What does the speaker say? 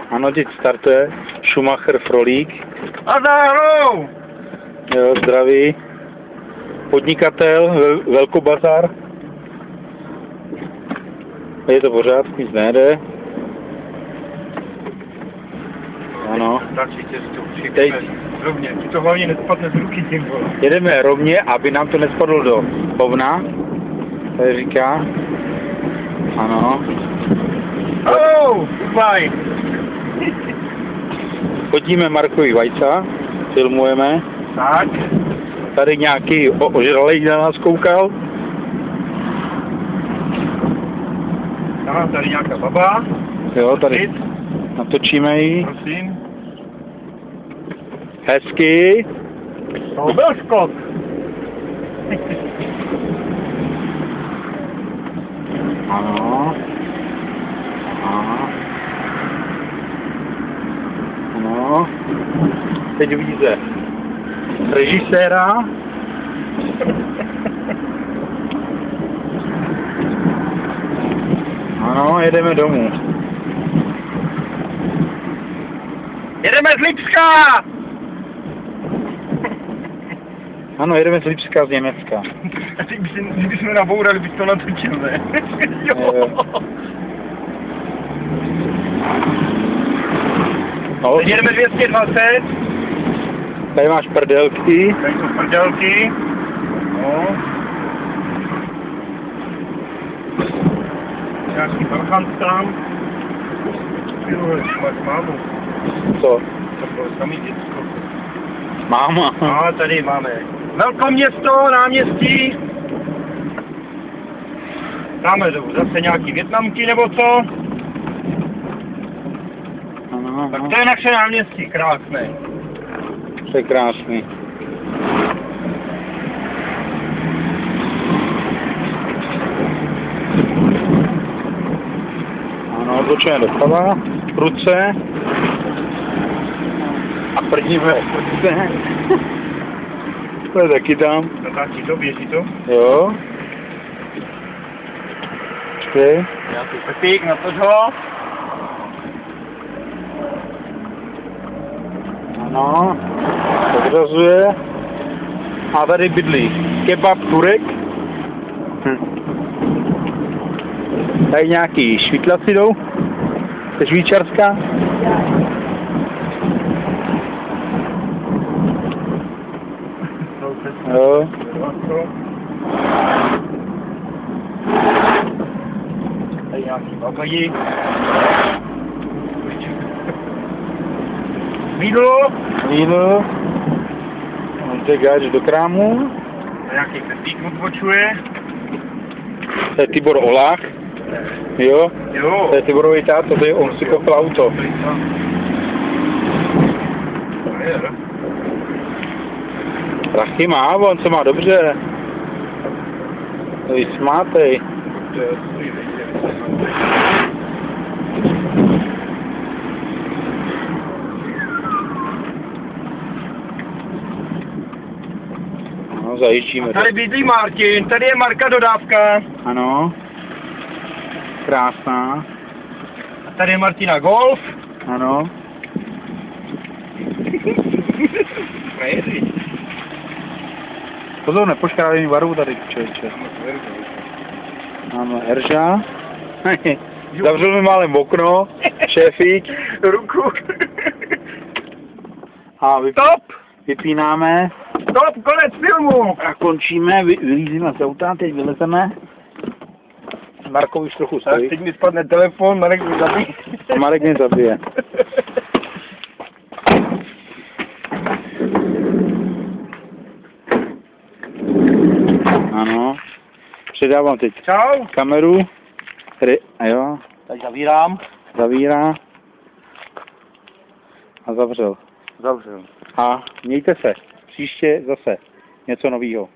Ano, teď startuje Schumacher Frolík. A zahrou! Jo, zdraví. Podnikatel, velkobazar. Je to pořád, nic nejde. Ano. Teď. Rovně, ti to hlavně nespadne z ruky tím, vole. Jedeme rovně, aby nám to nespadlo do hovna. Tady říká. Ano. Oh, fajn. Chodíme Markovi vajca, filmujeme. Tak. Tady nějaký ožralej na nás koukal. Aha, tady nějaká baba. Jo, tady natočíme ji. Prosím. Hezky. To byl skok. Ano. Aha. Ano. Teď vidíte režiséra. Ano, jedeme domů. Jedeme z Lipska! Ano, jedeme z Lipska z Německa. A teď bychom nabourali, bych to natočil, ne? Jo. No, teď jedeme 220. tady máš prdelky. Tady jsou prdelky. No. Nějaký parchant tam. Máš mámu. Co? To bylo samý děcko. Máma. A tady máme velkoměsto, náměstí. Dáme zase nějaký Vietnamky nebo co? Ano, Tak to je naše náměstí, krásné. to je krásný. Ano, odločíme doprava, ruce a prdíme ruce. To je taky tam. Natáčí to, běží to. Jo. Počkej. Nějaký pepík na toho. Ano. Odrazuje. A tady bydlí kebab Turek. Tady nějaký švitlaci jdou. To je Švýcarská. Jo. Tady nějaký babaji. Mídlo. Víno. Můžete gáč do krámu. Nějaký pepík odbočuje. To je Tibor Olách. Jo. Jo. To je Tiborový táto, to je on si koupil auto. Prachy má, on se má dobře. Vy smátej. No, zajíždíme. Tady bydlí Martin, tady je Marka dodávka. Ano. Krásná. A tady je Martina Golf. Ano. Pozor, nepoškrávej mi barvu tady, člověče. Máme Erža. Zavřel mi málem okno, šéfík. Ruku. A Stop! vypínáme. Stop, konec filmu! A končíme, vylízíme z auta, teď vylezeme. Marko už trochu Tak stojí. teď mi spadne telefon, Marek mě zabije. Marek mě zabije. Ano. Předávám teď Čau. kameru. A jo. Tak zavírám. Zavírá. A zavřel. Zavřel. A mějte se. Příště zase něco novýho.